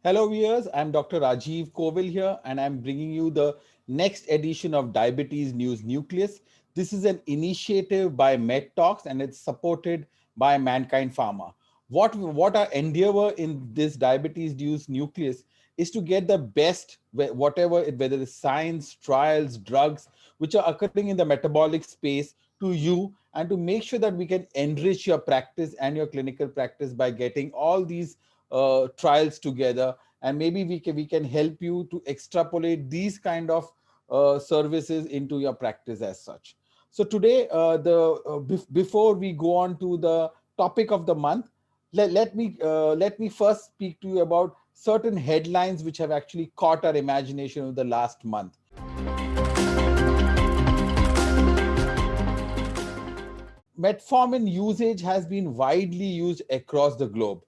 Hello, viewers. I'm Dr. Rajiv Kovil here, and I'm bringing you the next edition of Diabetes News Nucleus. This is an initiative by MedTalks, and it's supported by Mankind Pharma. What our endeavor in this Diabetes News Nucleus is to get the best, whether it's science, trials, drugs, which are occurring in the metabolic space to you, and to make sure that we can enrich your practice and your clinical practice by getting all these trials together, and maybe we can help you to extrapolate these kind of services into your practice as such. So today, before we go on to the topic of the month, let me first speak to you about certain headlines which have actually caught our imagination over the last month. Metformin usage has been widely used across the globe.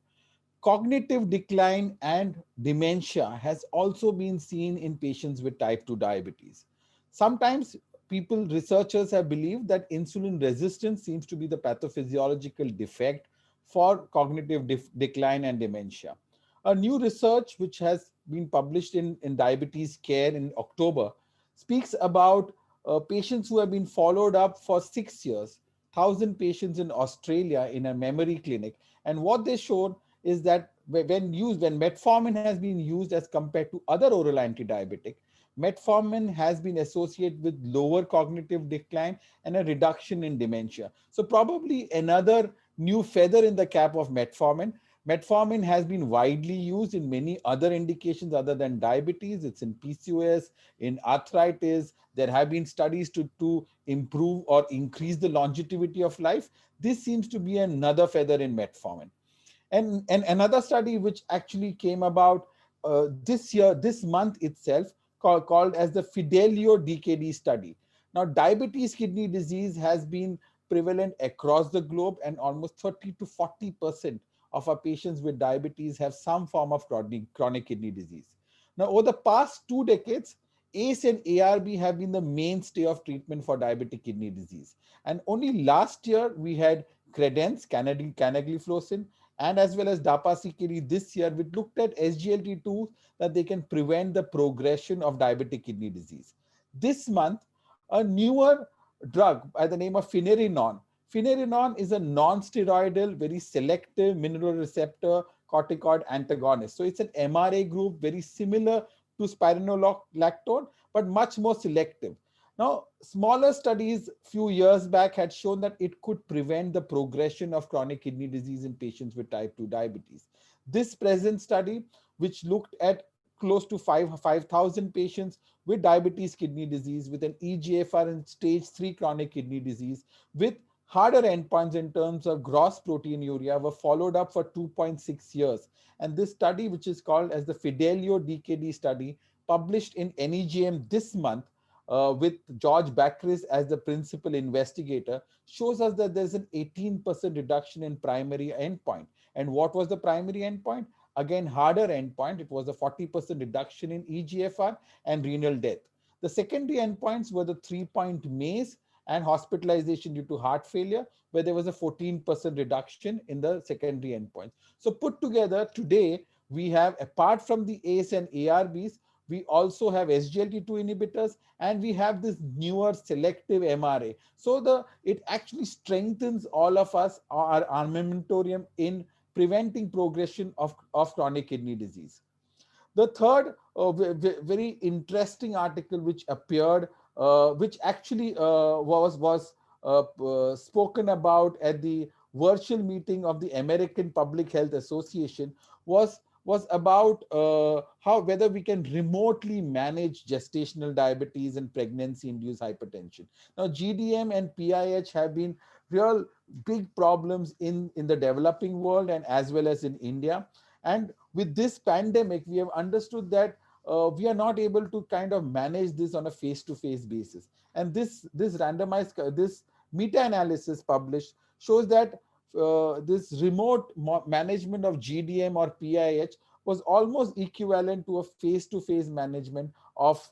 Cognitive decline and dementia has also been seen in patients with type 2 diabetes. Sometimes researchers have believed that insulin resistance seems to be the pathophysiological defect for cognitive decline and dementia. A new research, which has been published in Diabetes Care in October, speaks about patients who have been followed up for 6 years, 1,000 patients in Australia in a memory clinic. And what they showed is that when metformin has been used as compared to other oral antidiabetic, metformin has been associated with lower cognitive decline and a reduction in dementia. So probably another new feather in the cap of metformin. Metformin has been widely used in many other indications other than diabetes. It's in PCOS, in arthritis. There have been studies to improve or increase the longevity of life. This seems to be another feather in metformin. And another study which actually came about this month itself, called as the Fidelio DKD study. Now, diabetes kidney disease has been prevalent across the globe, and almost 30 to 40% of our patients with diabetes have some form of chronic kidney disease. Now, over the past 2 decades, ACE and ARB have been the mainstay of treatment for diabetic kidney disease. And only last year, we had Credence, canagliflozin, and as well as dapagliflozin this year, we looked at SGLT2 that they can prevent the progression of diabetic kidney disease. This month, a newer drug by the name of finerenone. Finerenone is a non-steroidal, very selective mineral receptor corticoid antagonist. So it's an MRA group, very similar to spironolactone, but much more selective. Now, smaller studies few years back had shown that it could prevent the progression of chronic kidney disease in patients with type 2 diabetes. This present study, which looked at close to 5,000 patients with diabetes kidney disease with an EGFR in stage 3 chronic kidney disease with harder endpoints in terms of gross proteinuria, were followed up for 2.6 years. And this study, which is called as the Fidelio DKD study, published in NEJM this month, with George Bakris as the principal investigator, shows us that there's an 18% reduction in primary endpoint. And what was the primary endpoint? Again, harder endpoint. It was a 40% reduction in EGFR and renal death. The secondary endpoints were the 3-point MACE and hospitalization due to heart failure, where there was a 14% reduction in the secondary endpoints. So put together today, we have, apart from the ACE and ARBs, we also have SGLT2 inhibitors, and we have this newer selective MRA. So it actually strengthens all of us, our armamentarium, in preventing progression of chronic kidney disease. The third very interesting article which appeared, which actually was spoken about at the virtual meeting of the American Public Health Association, was about how whether we can remotely manage gestational diabetes and pregnancy-induced hypertension. Now, GDM and PIH have been real big problems in the developing world and as well as in India. And with this pandemic, we have understood that we are not able to kind of manage this on a face-to-face basis. And this meta-analysis published shows that this remote management of GDM or PIH was almost equivalent to a face-to-face management of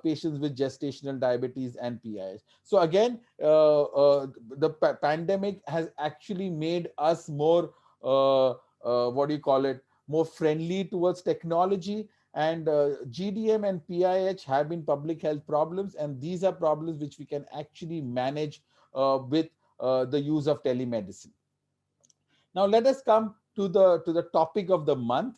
patients with gestational diabetes and PIH. So again, the pandemic has actually made us more, what do you call it, more friendly towards technology. And GDM and PIH have been public health problems, and these are problems which we can actually manage with the use of telemedicine. Now let us come to the topic of the month.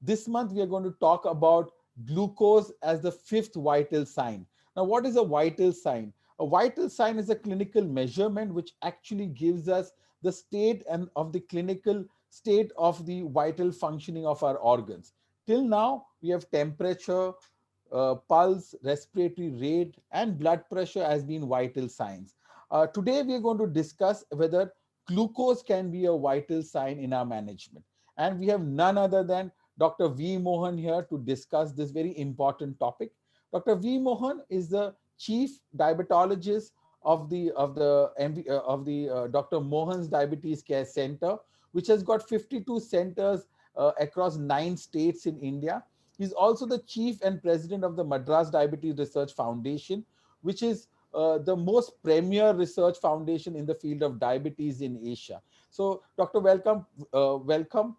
This month, we are going to talk about glucose as the fifth vital sign. Now, what is a vital sign? A vital sign is a clinical measurement which actually gives us the state and of the clinical state of the vital functioning of our organs. Till now, we have temperature, pulse, respiratory rate, and blood pressure as being vital signs. Today, we are going to discuss whether glucose can be a vital sign in our management. And we have none other than Dr. V. Mohan here to discuss this very important topic. Dr. V. Mohan is the chief diabetologist of the Dr. Mohan's Diabetes Care Center, which has got 52 centers across 9 states in India. He's also the chief and president of the Madras Diabetes Research Foundation, which is the most premier research foundation in the field of diabetes in Asia. So, Doctor, welcome.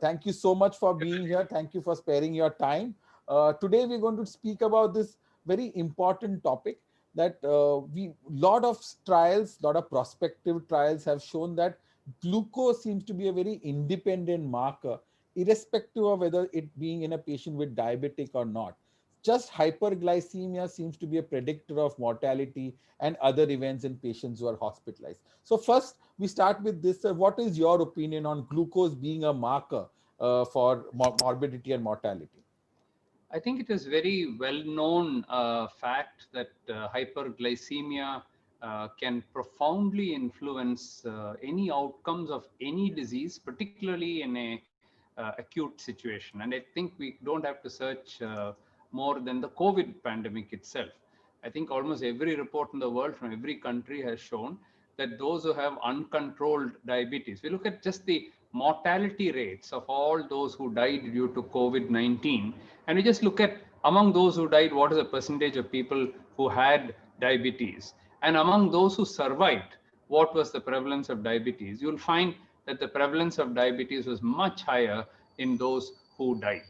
Thank you so much for being here. Thank you for sparing your time. Today, we're going to speak about this very important topic that lot of trials, lot of prospective trials have shown that glucose seems to be a very independent marker, irrespective of whether it being in a patient with diabetic or not. Just hyperglycemia seems to be a predictor of mortality and other events in patients who are hospitalized. So first, we start with this. What is your opinion on glucose being a marker for morbidity and mortality? I think it is very well known fact that hyperglycemia can profoundly influence any outcomes of any disease, particularly in a acute situation. And I think we don't have to search more than the COVID pandemic itself. I think almost every report in the world from every country has shown that those who have uncontrolled diabetes, we look at just the mortality rates of all those who died due to COVID-19, and we just look at among those who died, what is the percentage of people who had diabetes? And among those who survived, what was the prevalence of diabetes? You'll find that the prevalence of diabetes was much higher in those who died.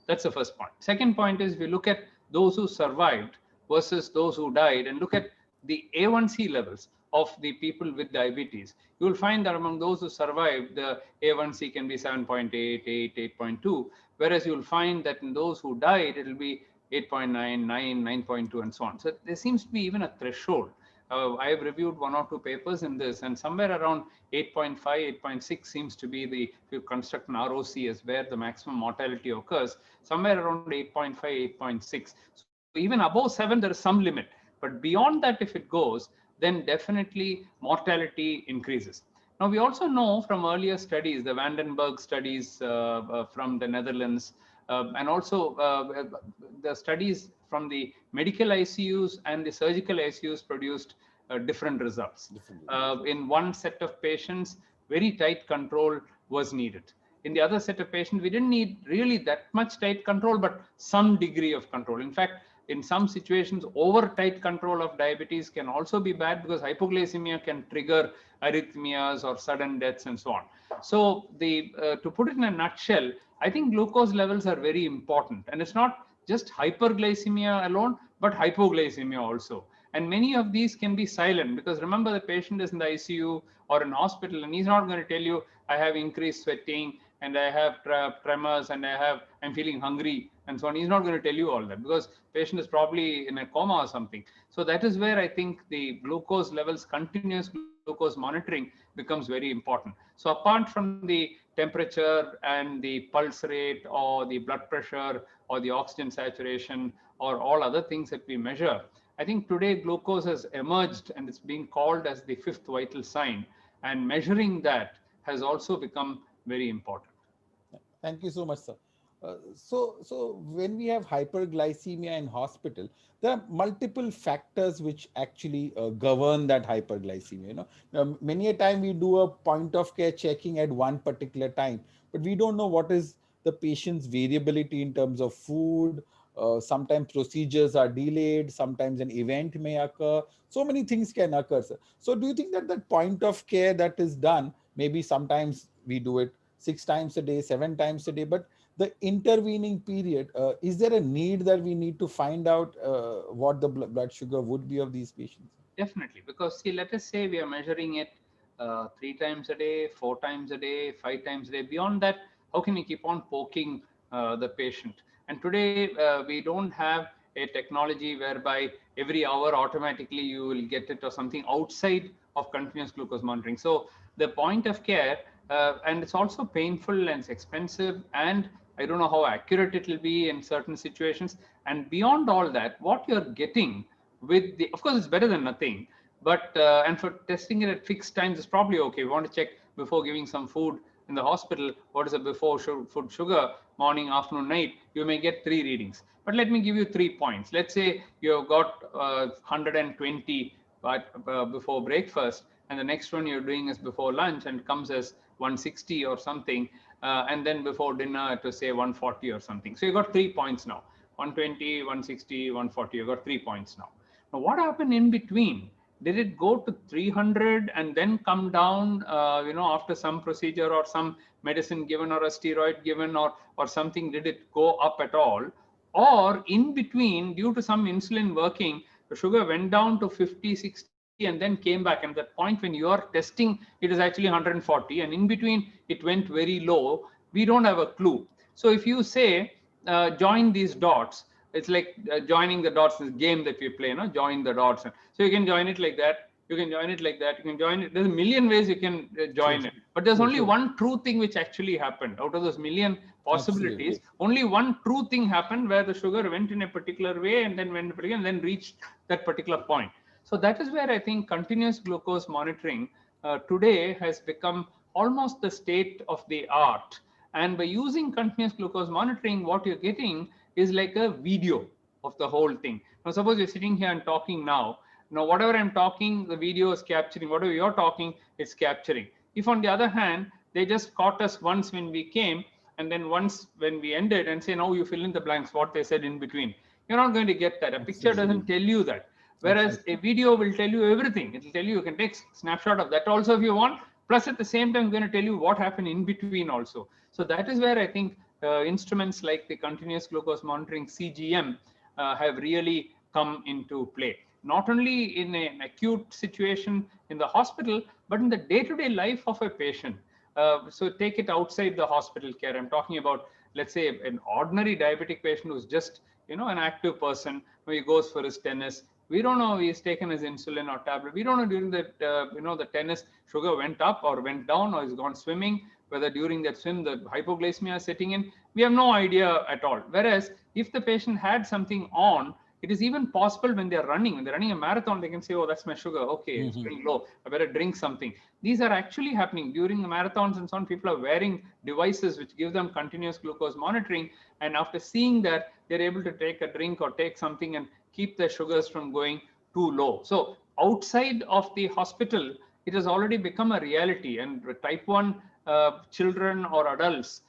That's the first point. Second point is we look at those who survived versus those who died and look at the A1C levels of the people with diabetes. You will find that among those who survived, the A1C can be 7.8, 8, 8.2, whereas you will find that in those who died, it will be 8.9, 9, 9.2, and so on. So there seems to be even a threshold. I have reviewed 1 or 2 papers in this, and somewhere around 8.5, 8.6 seems to be the, if you construct an ROC as where the maximum mortality occurs, somewhere around 8.5, 8.6. So even above 7, there is some limit. But beyond that, if it goes, then definitely mortality increases. Now, we also know from earlier studies, the Vandenberg studies from the Netherlands, and also the studies from the medical ICUs and the surgical ICUs produced different results. In one set of patients, very tight control was needed. In the other set of patients, we didn't need really that much tight control, but some degree of control. In fact, in some situations, over tight control of diabetes can also be bad because hypoglycemia can trigger arrhythmias or sudden deaths and so on. So to put it in a nutshell, I think glucose levels are very important. And it's not just hyperglycemia alone, but hypoglycemia also. And many of these can be silent because remember, the patient is in the ICU or in hospital and he's not going to tell you, I have increased sweating and I have tremors and I'm feeling hungry and so on. He's not going to tell you all that because patient is probably in a coma or something. So that is where I think the glucose levels, continuous glucose monitoring becomes very important. So apart from the temperature and the pulse rate or the blood pressure or the oxygen saturation or all other things that we measure, I think today glucose has emerged and it's being called as the fifth vital sign, and measuring that has also become very important. Thank you so much, sir. So when we have hyperglycemia in hospital, there are multiple factors which actually govern that hyperglycemia. Many a time we do a point of care checking at one particular time, but we don't know what is the patient's variability in terms of food, Sometimes procedures are delayed, sometimes an event may occur. So many things can occur, sir. So do you think that that point of care that is done, maybe sometimes we do it 6 times a day, 7 times a day, but the intervening period, is there a need that we need to find out what the blood sugar would be of these patients? Definitely, because see, let us say we are measuring it 3 times a day, 4 times a day, 5 times a day. Beyond that, how can we keep on poking the patient? And today we don't have a technology whereby every hour automatically you will get it or something outside of continuous glucose monitoring. So the point of care, and it's also painful and it's expensive, and I don't know how accurate it will be in certain situations. And beyond all that, what you're getting with the, of course it's better than nothing, but and for testing it at fixed times is probably okay. We want to check before giving some food in the hospital, what is the before food sugar, morning, afternoon, night, you may get 3 readings. But let me give you 3 points. Let's say you have got 120 before breakfast, and the next one you're doing is before lunch and comes as 160 or something, and then before dinner to say 140 or something. So you got 3 points now. 120, 160, 140, you got 3 points now. Now, what happened in between? Did it go to 300 and then come down, after some procedure or some medicine given or a steroid given or something? Did it go up at all? Or in between, due to some insulin working, the sugar went down to 50, 60 and then came back. And that point when you are testing, it is actually 140. And in between, it went very low. We don't have a clue. So if you say, join these dots, it's like joining the dots, this game that we play, join the dots. So you can join it like that, you can join it like that, you can join it, there's a million ways you can join it, but there's only one true thing which actually happened out of those million possibilities. Absolutely. Only one true thing happened where the sugar went in a particular way and then went and then reached that particular point. So that is where I think continuous glucose monitoring today has become almost the state of the art. And by using continuous glucose monitoring, what you're getting is like a video of the whole thing. Now, suppose you're sitting here and talking now. Now, whatever I'm talking, the video is capturing. Whatever you're talking, it's capturing. If, on the other hand, they just caught us once when we came and then once when we ended and say, now you fill in the blanks, what they said in between. You're not going to get that. A picture doesn't tell you that. Whereas a video will tell you everything. It will tell you, you can take snapshot of that also if you want. Plus, at the same time, I'm going to tell you what happened in between also. So that is where I think instruments like the continuous glucose monitoring CGM have really come into play. Not only in an acute situation in the hospital, but in the day-to-day life of a patient. So take it outside the hospital care. I'm talking about, let's say, an ordinary diabetic patient who's just, an active person who he goes for his tennis. We don't know he's taken his insulin or tablet. We don't know during that, the tennis sugar went up or went down or he's gone swimming, whether during that swim the hypoglycemia is setting in. We have no idea at all. Whereas if the patient had something on, it is even possible when they're running a marathon, they can say, oh, that's my sugar. Okay, it's going low. I better drink something. These are actually happening during the marathons and so on. People are wearing devices which give them continuous glucose monitoring. And after seeing that, they're able to take a drink or take something and keep their sugars from going too low. So outside of the hospital, it has already become a reality. And type 1 children or adults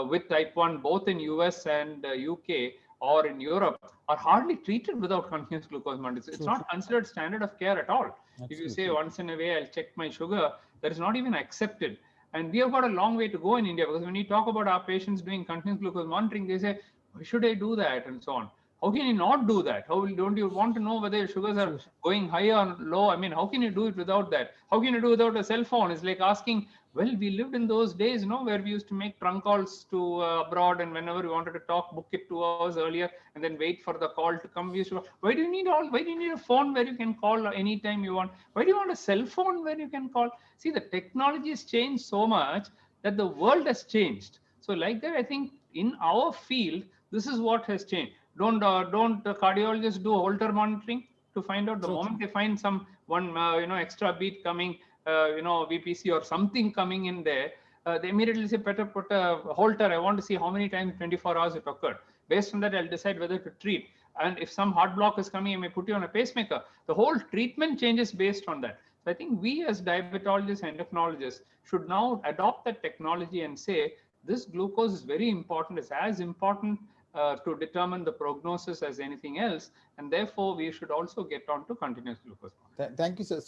with type 1, both in US and UK or in Europe, are hardly treated without continuous glucose monitoring. It's not considered standard of care at all. If you say once in a way I'll check my sugar, that is not even accepted. And we have got a long way to go in India, because when you talk about our patients doing continuous glucose monitoring, they say, why should I do that? And so on. How can you not do that? Don't you want to know whether your sugars are going high or low? I mean, how can you do it without that? How can you do it without a cell phone? It's like asking, well, we lived in those days, where we used to make trunk calls to abroad, and whenever we wanted to talk, book it 2 hours earlier, and then wait for the call to come. Why do you need a phone where you can call anytime you want? Why do you want a cell phone where you can call? See, the technology has changed so much that the world has changed. So like that, I think in our field, this is what has changed. Don't cardiologists do Holter monitoring to find out the moment they find some extra beat coming, VPC or something coming in there, they immediately say, better put a Holter. I want to see how many times 24 hours it occurred. Based on that, I'll decide whether to treat. And if some heart block is coming, I may put you on a pacemaker. The whole treatment changes based on that. So I think we as diabetologists and endocrinologists should now adopt that technology and say, this glucose is very important. It's as important to determine the prognosis as anything else, and therefore we should also get on to continuous glucose monitoring. Thank you, sir.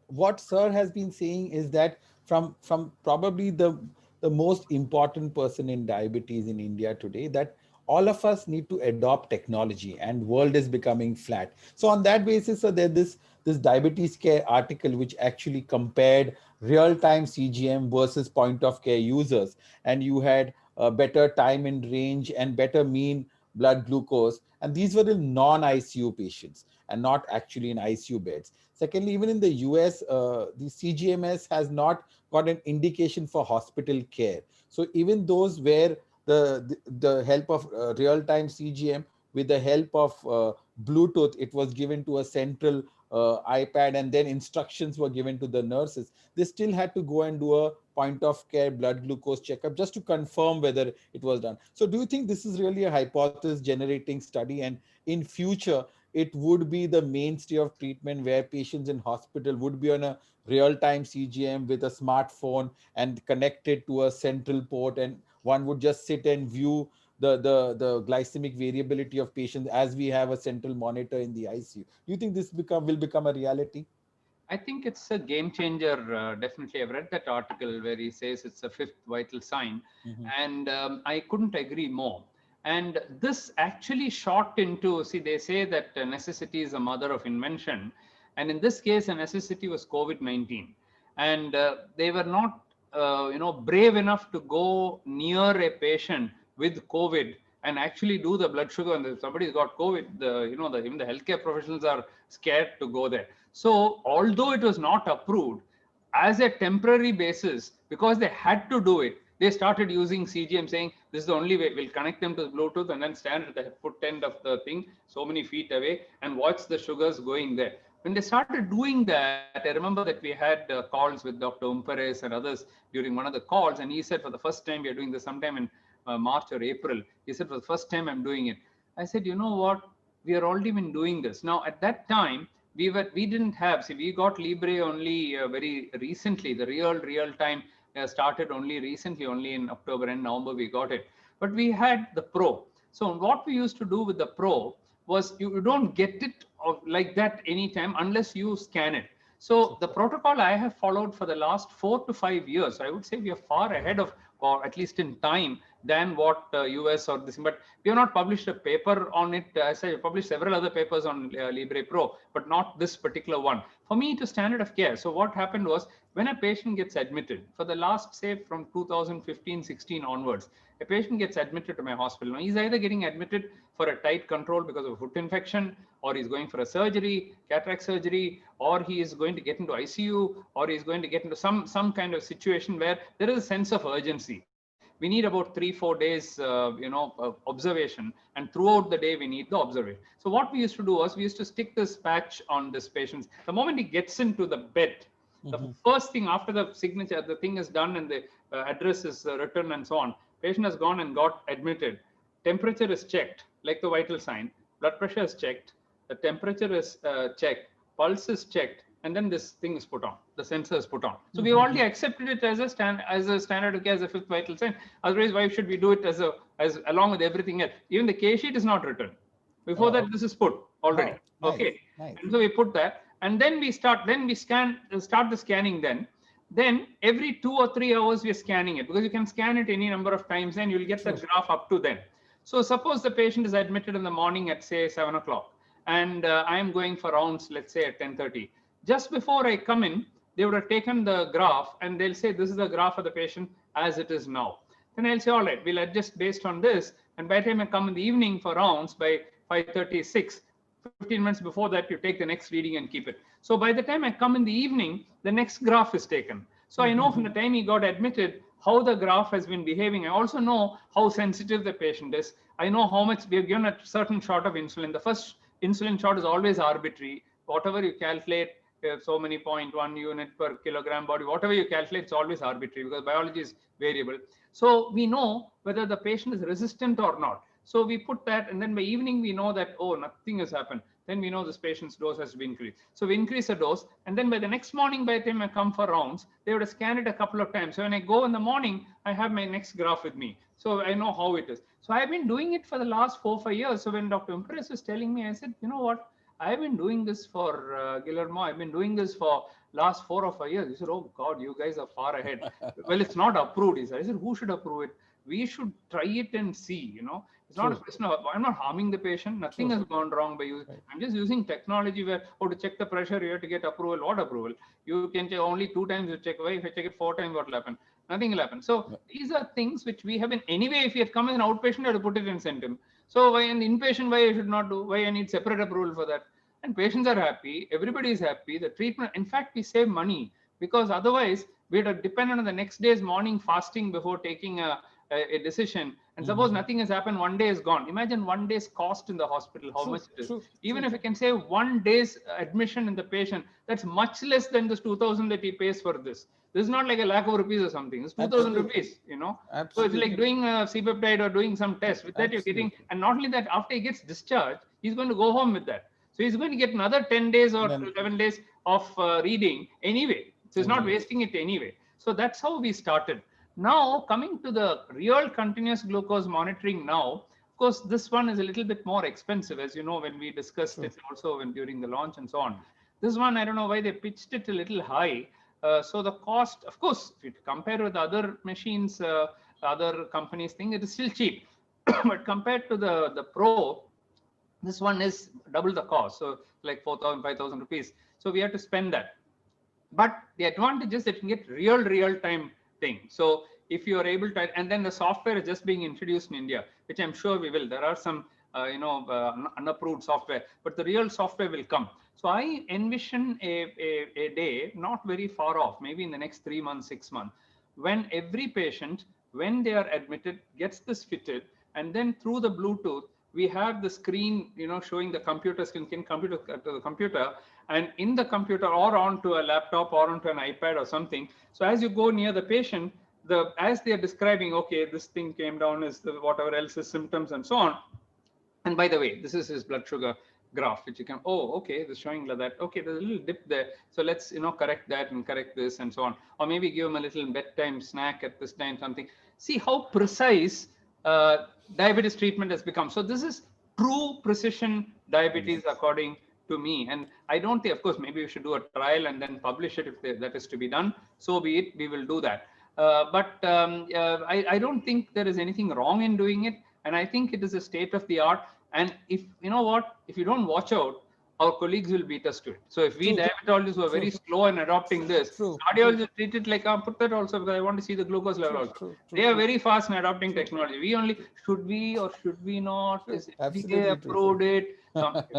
What sir has been saying is that from probably the most important person in diabetes in India today, that all of us need to adopt technology, and world is becoming flat. So on that basis, so there this diabetes care article which actually compared real time CGM versus point of care users, and you had better time in range and better mean blood glucose, and these were in non ICU patients and not actually in ICU beds. Secondly, even in the US, the CGMS has not got an indication for hospital care. So even those where the help of real-time CGM with the help of Bluetooth, it was given to a central iPad, and then instructions were given to the nurses. They still had to go and do a point of care blood glucose checkup just to confirm whether it was done. So do you think this is really a hypothesis generating study, and in future it would be the mainstay of treatment where patients in hospital would be on a real-time CGM with a smartphone and connected to a central port, and one would just sit and view the glycemic variability of patients as we have a central monitor in the ICU. Do you think this will become a reality? I think it's a game changer. Definitely, I've read that article where he says it's a fifth vital sign, Mhm. and I couldn't agree more. And this actually shot into, see, they say that necessity is the mother of invention, and in this case, a necessity was COVID-19, and they were not, brave enough to go near a patient with COVID and actually do the blood sugar. And if somebody's got COVID, even the healthcare professionals are scared to go there. So although it was not approved, as a temporary basis, because they had to do it, they started using CGM, saying this is the only way. We'll connect them to Bluetooth and then stand at the foot end of the thing, so many feet away, and watch the sugars going there. When they started doing that, I remember that we had calls with Dr. Umperes and others during one of the calls, and he said, for the first time, we are doing this sometime in March or April. He said, for the first time, I'm doing it. I said, you know what? We are already been doing this. Now, at that time, we didn't have, see, we got Libre only very recently. The real time started only recently, only in October and November we got it. But we had the Pro. So what we used to do with the Pro was you don't get it like that anytime unless you scan it. So the protocol I have followed for the last 4 to 5 years, I would say we are far ahead of, or at least in time, than what US or this. But we have not published a paper on it. As I published several other papers on Libre Pro, but not this particular one. For me, it is standard of care. So what happened was, when a patient gets admitted, for the last, say, from 2015-16 onwards, a patient gets admitted to my hospital. Now, he's either getting admitted for a tight control because of a foot infection, or he's going for a surgery, cataract surgery, or he is going to get into ICU, or he's going to get into some kind of situation where there is a sense of urgency. We need about 3-4 days observation, and throughout the day we need the observation. So what we used to do was, we used to stick this patch on this patient. The moment he gets into the bed, the first thing after the signature, the thing is done and the address is written and so on, patient has gone and got admitted, temperature is checked like the vital sign, blood pressure is checked, the temperature is checked, pulse is checked, and then this thing is put on, the sensor is put on. So we already accepted it as a standard of care, as a fifth vital sign. Otherwise, why should we do it as along with everything else? Even the case sheet is not written. Before that, this is put already. Nice, okay. Nice. And so we put that, and then we start the scanning. Then every 2 or 3 hours we are scanning it, because you can scan it any number of times and you'll get the graph up to then. So suppose the patient is admitted in the morning at, say, 7 o'clock, and I am going for rounds, let's say at 10:30. Just before I come in, they would have taken the graph and they'll say, this is the graph of the patient as it is now. Then I'll say, all right, we'll adjust based on this. And by the time I come in the evening for rounds by 5:36, 15 minutes before that, you take the next reading and keep it. So by the time I come in the evening, the next graph is taken. So I know from the time he got admitted how the graph has been behaving. I also know how sensitive the patient is. I know how much we have given a certain shot of insulin. The first insulin shot is always arbitrary. Whatever you calculate, so many 0.1 unit per kilogram body, whatever you calculate, it's always arbitrary because biology is variable. So we know whether the patient is resistant or not. So we put that, and then by evening we know that, oh, nothing has happened. Then we know this patient's dose has to be increased. So we increase the dose, and then by the next morning, by the time I come for rounds, they would have scanned it a couple of times. So when I go in the morning, I have my next graph with me, so I know how it is. So I've been doing it for the last 4-5 years. So when Dr. Impress was telling me, I said, you know what? I've been doing this for Guillermo. I've been doing this for last 4 or 5 years. He said, oh God, you guys are far ahead. Well, it's not approved. He said, I said, who should approve it? We should try it and see, it's not a question of, I'm not harming the patient. Nothing has gone wrong by using, I'm just using technology where, to check the pressure, you have to get approval. What approval? You can check only 2 times, you check. Why? If I check it 4 times, what will happen? Nothing will happen. So these are things which we have been, anyway, if you have come as an outpatient, you have to put it and send him. So why an inpatient, why I should not do? Why I need separate approval for that? And patients are happy. Everybody is happy. The treatment, in fact, we save money, because otherwise we would depend on the next day's morning fasting before taking a decision. And suppose nothing has happened, 1 day is gone. Imagine 1 day's cost in the hospital, how much it is. Even if you can save 1 day's admission in the patient, that's much less than this 2,000 that he pays for this. This is not like a lakh of rupees or something. It's 2,000 rupees, So it's like doing a C-peptide or doing some test. With that, you're getting, and not only that, after he gets discharged, he's going to go home with that. So he's going to get another 10 days or 11 days of reading anyway. So he's not wasting it anyway. So that's how we started. Now, coming to the real continuous glucose monitoring now, of course, this one is a little bit more expensive, as you know, when we discussed it also during the launch and so on. This one, I don't know why they pitched it a little high. So the cost, of course, if you compare with other machines, other companies thing, it is still cheap. But compared to the Pro, this one is double the cost. So like 4,000, 5,000 rupees. So we have to spend that. But the advantage is that you can get real-time thing. So if you are able to, and then the software is just being introduced in India, which I'm sure we will. There are some, unapproved software, but the real software will come. So I envision a day not very far off, maybe in the next 3 months, 6 months, when every patient, when they are admitted, gets this fitted, and then through the Bluetooth, we have the screen, showing the computer screen, computer to the computer, and in the computer or onto a laptop or onto an iPad or something. So as you go near the patient, as they are describing, okay, this thing came down, is the whatever else is symptoms and so on. And by the way, this is his blood sugar graph, which you can, okay, it's showing like that. Okay, there's a little dip there. So let's, correct that and correct this and so on. Or maybe give him a little bedtime snack at this time, something. See how precise diabetes treatment has become. So this is true precision diabetes according to me. And I don't think, of course, maybe we should do a trial and then publish it if that is to be done. So be it, we will do that. But I don't think there is anything wrong in doing it. And I think it is a state of the art. And if you know what, if you don't watch out, our colleagues will beat us to it. So if we diabetologists were very slow in adopting this, cardiologists treat it like, put that also because I want to see the glucose level also. They are very fast in adopting technology. We only, should we or should we not? Is FDA approved it?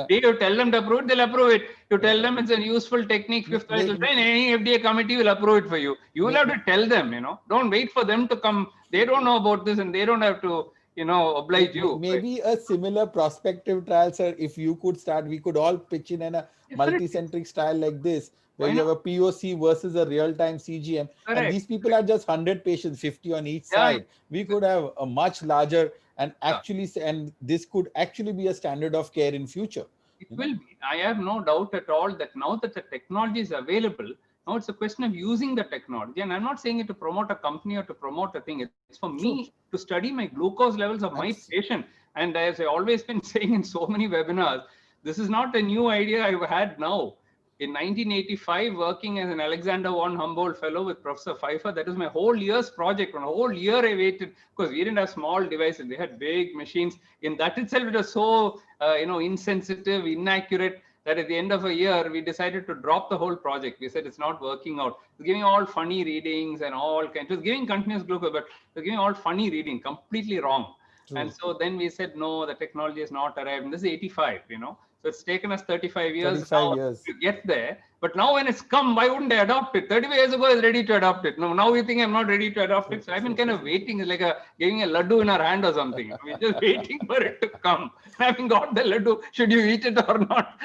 You tell them to approve it, they'll approve it. You tell them it's a useful technique, fifth vital sign, any FDA committee will approve it for you. You will have to tell them, don't wait for them to come. They don't know about this and they don't have to, oblige you. Maybe a similar prospective trial, sir. If you could start, we could all pitch in a multicentric trial like this, where you have a POC versus a real-time CGM. Correct. And these people are just 100 patients, 50 on each side. We could have a much larger and actually, and this could actually be a standard of care in future. It will be. I have no doubt at all that now that the technology is available, now it's a question of using the technology. And I'm not saying it to promote a company or to promote a thing. It's for me to study my glucose levels of my patient. And as I've always been saying in so many webinars, this is not a new idea I've had now. In 1985, working as an Alexander von Humboldt fellow with Professor Pfeiffer, that was my whole year's project. For a whole year I waited, because we didn't have small devices. They had big machines. In that itself, it was so, insensitive, inaccurate, that at the end of a year, we decided to drop the whole project. We said it's not working out. It was giving all funny readings and all kinds. It was giving continuous glucose, but it was giving all funny reading, completely wrong. And so then we said, no, the technology is not arrived. And this is 85, So it's taken us 35 years now to get there. But now when it's come, why wouldn't I adopt it? 35 years ago, I was ready to adopt it. Now we think I'm not ready to adopt it. So I've been kind of waiting. It's like giving a laddu in our hand or something. We're just waiting for it to come. I haven't got the laddu. Should you eat it or not?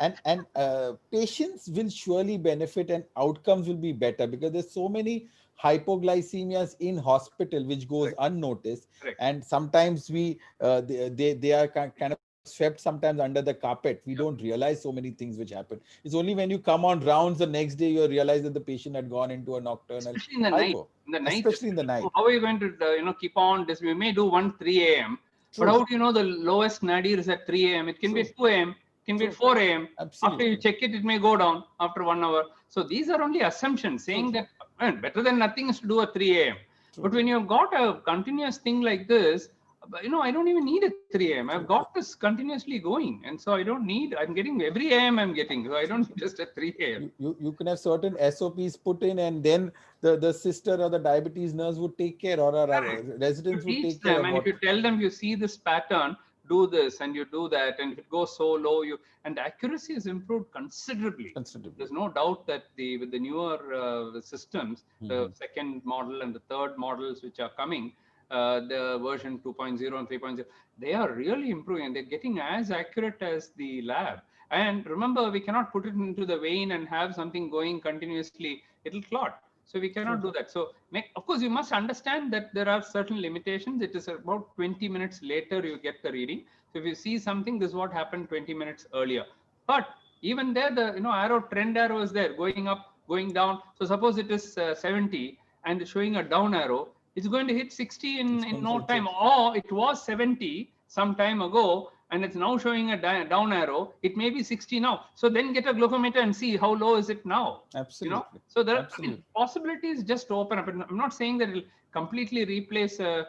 and patients will surely benefit and outcomes will be better, because there's so many hypoglycemias in hospital, which goes Correct. unnoticed. Correct. And sometimes they are kind of swept sometimes under the carpet. We don't Yeah. realize so many things which happen. It's only when you come on rounds the next day you realize that the patient had gone into a nocturnal Especially in the night. hypo, In the night, especially in the especially. night. How are you going to keep on this? We may do 1 3 a.m. But how True, do you know the lowest nadir is at 3 a.m.? It can be true, at 2 a.m. It can be at true. 4 a.m. After you Absolutely. check it, it may go down after 1 hour. So these are only assumptions True, saying that better than nothing is to do at 3 a.m. true, But when you've got a continuous thing like this, I don't even need a 3 a.m. I've true. got this continuously going. And so I don't need, I'm getting every a.m. I'm getting. So I don't need just at 3 a.m. You can have certain SOPs put in, and then the sister or the diabetes nurse would take care, or our Correct. You residents would teach take care them, of and if what. you tell them, you see this pattern, do this and you do that, and if it goes so low, and the accuracy is improved considerably. Considerably. There's no doubt that with the newer systems, the Mhm. second model and the third models which are coming, the version 2.0 and 3.0, they are really improving. They're getting as accurate as the lab. And remember, we cannot put it into the vein and have something going continuously. It'll clot. So we cannot True. do that. So of course, you must understand that there are certain limitations. It is about 20 minutes later you get the reading. So if you see something, this is what happened 20 minutes earlier. But even there, the arrow, trend arrow is there, going up, going down. So suppose it is 70 and showing a down arrow, it's going to hit 60 It's in going to no hit time. 60. Or it was 70 some time ago, and it's now showing a down arrow. It may be 60 now. So then get a glucometer and see how low is it now. Absolutely. So there, Absolutely. possibilities just open up. And I'm not saying that it'll completely replace a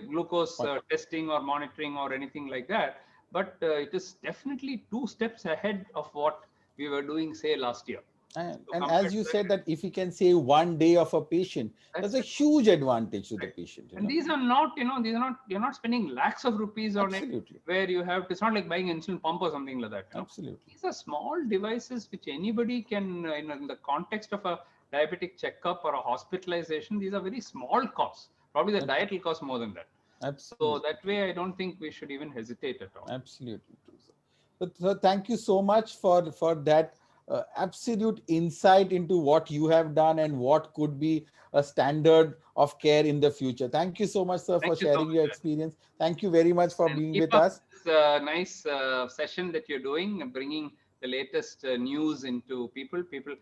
glucose Fine. testing or monitoring or anything like that, but it is definitely 2 steps ahead of what we were doing, say, last year. So And compared as to you that, said, that if we can save one day of a patient, that's that's a it. huge advantage to the Right. patient. And these are not, these are not, you're not spending lakhs of rupees on it, Absolutely. where you have, it's not like buying an insulin pump or something like that. Absolutely. These are small devices which anybody can, in the context of a diabetic checkup or a hospitalization, these are very small costs. Probably the Ab- diet will cost more than that. So Absolutely that true. way, I don't think we should even hesitate at all. Absolutely true, sir. So thank you so much for that absolute insight into what you have done and what could be a standard of care in the future. Thank you so much, sir, Thank for you so sharing your much. experience. Thank you very much for And being keep with up us. this nice session that you're doing, bringing the latest news into people. People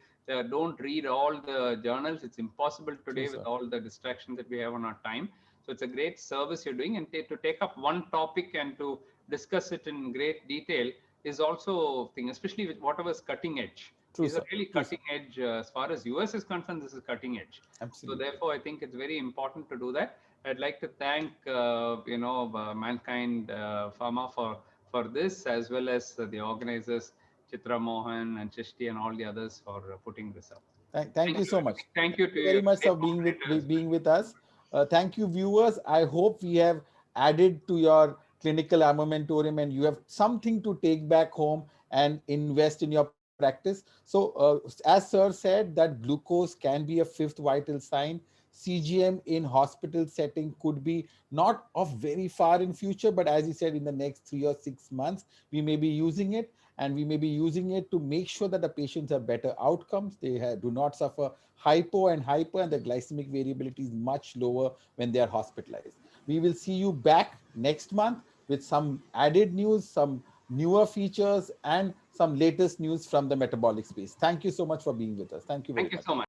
don't read all the journals. It's impossible True, today with sir. all the distractions that we have on our time. So it's a great service you're doing. And to take up one topic and to discuss it in great detail is also thing, especially with whatever's cutting edge. True, These are sir. really True, sir. cutting edge. As far as US is concerned, this is cutting edge. So Absolutely. therefore, I think it's very important to do that. I'd like to thank Mankind Pharma for this, as well as the organizers Chitra Mohan and Chishti and all the others for putting this up. Thank Thank you you. so much. Thank you Thank to you your very much great for being with moderator as well. being with us. Thank you, viewers. I hope we have added to your clinical armamentarium and you have something to take back home and invest in your practice. So, as Sir said, that glucose can be a fifth vital sign. CGM in hospital setting could be not of very far in future, but as he said, in the next 3 or 6 months, we may be using it, and we may be using it to make sure that the patients have better outcomes. They do not suffer hypo and hyper, and the glycemic variability is much lower when they are hospitalized. We will see you back next month with some added news, some newer features, and some latest news from the metabolic space. Thank you so much for being with us. Thank you very Thank you much. so much.